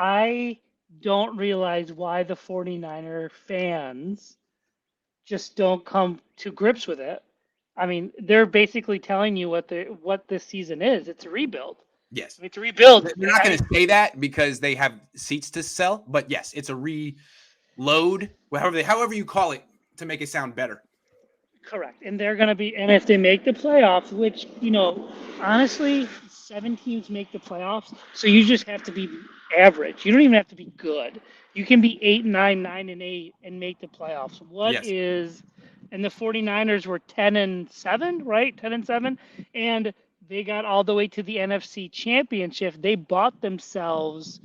I don't realize why the 49er fans just don't come to grips with it. I mean, they're basically telling you what this season is. It's a rebuild. Yes. It's a rebuild. They're not going to say that because they have seats to sell, but yes, it's a reload, however you call it, to make it sound better. Correct. And they're going to be, and if they make the playoffs, which, honestly, 7 teams make the playoffs. So you just have to be average. You don't even have to be good. You can be 8-9, 9-8, and make the playoffs. Yes. And the 49ers were 10-7, right? 10-7. And they got all the way to the NFC Championship. They bought themselves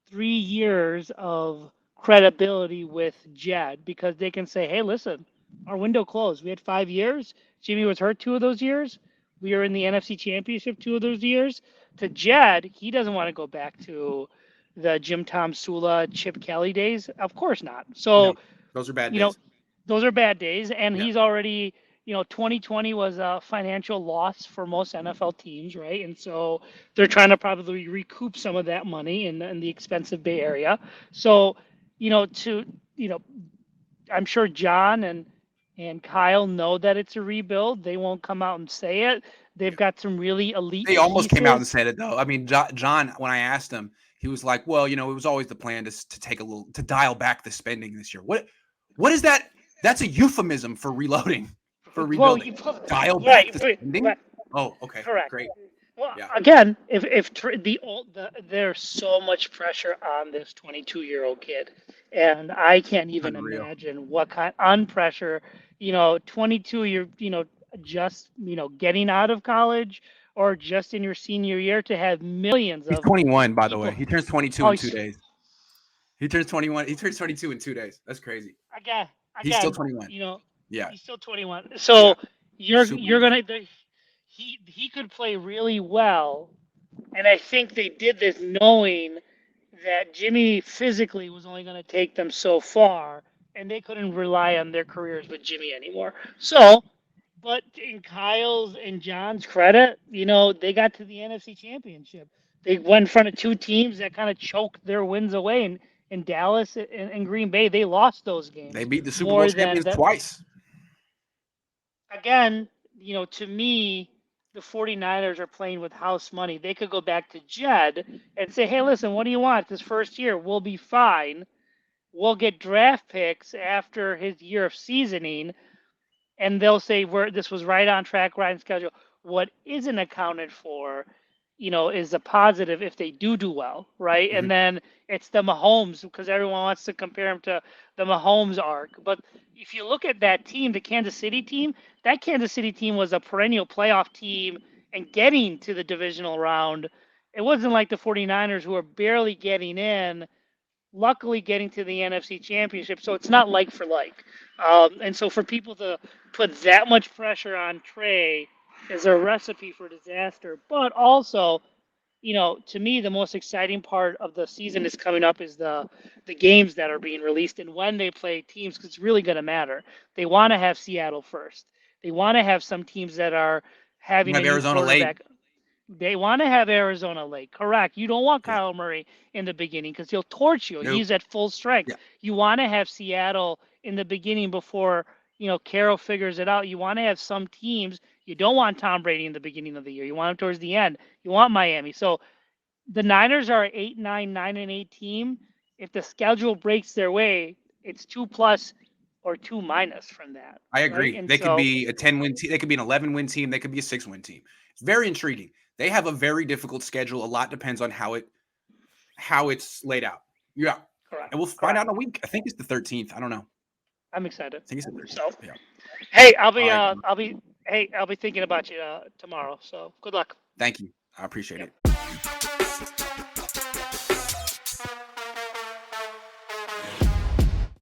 3 years of credibility with Jed because they can say, hey, listen, our window closed. We had 5 years. Jimmy was hurt 2 of those years. We were in the NFC Championship 2 of those years. To Jed, he doesn't want to go back to the Jim Tom Sula, Chip Kelly days. Of course not. No, So, those are bad you know, days. those are bad days. And Yeah. he's already, 2020 was a financial loss for most NFL teams, right? And so they're trying to probably recoup some of that money in the expensive Bay Area. So, you know, to, you know, I'm sure John and Kyle know that it's a rebuild. They won't come out and say it. They've Yeah. got some really elite They almost came out and pieces. said it though. I mean, John, when I asked him, he was like, "Well, it was always the plan to take to dial back the spending this year." What is that? That's a euphemism for reloading, for Well, rebuilding. Dial back right, the spending. right, Oh, okay, correct. great. Well, Yeah, again, if there's so much pressure on this 22-year-old kid, and I can't even unreal. imagine what kind on pressure, 22, you're, just, getting out of college or just in your senior year to have millions He's of 21, by the way. people. He turns 22 Oh, in 2 days. He turns 21. He turns 22 in 2 days. That's crazy. again, He's still again, 21. Yeah, he's still 21. yeah. So Super you're young. gonna he could play really well, and I think they did this knowing that Jimmy physically was only going to take them so far, and they couldn't rely on their careers with Jimmy anymore. So, but in Kyle's and John's credit, they got to the NFC Championship. They went in front of 2 teams that kind of choked their wins away. In Dallas and Green Bay, they lost those They games beat the Super Bowl more than champions that. twice. Again, to me, the 49ers are playing with house money. They could go back to Jed and say, hey, listen, what do you want this first year? We'll be fine. We'll get draft picks after his year of seasoning, and they'll say this was right on track, right on schedule. What isn't accounted for, is a positive if they do well, right? Mhm. And then it's the Mahomes because everyone wants to compare him to the Mahomes arc. But if you look at that team, the Kansas City team, that Kansas City team was a perennial playoff team and getting to the divisional round. It wasn't like the 49ers who were barely getting in, luckily getting to the NFC Championship. So it's not like for like. And so for people to put that much pressure on Trey is a recipe for disaster. But also, to me, the most exciting part of the season is coming up is the games that are being released and when they play teams, because it's really going to matter. They want to have Seattle first. They want to have some teams that are You having a have new Arizona late. quarterback. They want to have Arizona late. Correct. You don't want Yeah. Kyle Murray in the beginning because he'll torch you. Nope. He's at full strength. Yeah. You want to have Seattle in the beginning before, Carroll figures it out. You want to have some teams. You don't want Tom Brady in the beginning of the year. You want him towards the end. You want Miami. So the Niners are an 8-9, 9-8 team. If the schedule breaks their way, it's 2+ or 2- from that, I right? agree. And They could so be a 10-win team. They could be an 11-win team. They could be a 6-win team. It's very intriguing. They have a very difficult schedule. A lot depends on how it's laid out. Yeah. correct, And we'll find out correct. in a week. I think it's the 13th. I don't know. I'm excited. I think it's the 13th. So, Yeah. hey, All right. I'll be thinking about you tomorrow. So good luck. Thank you. I appreciate Yep. it.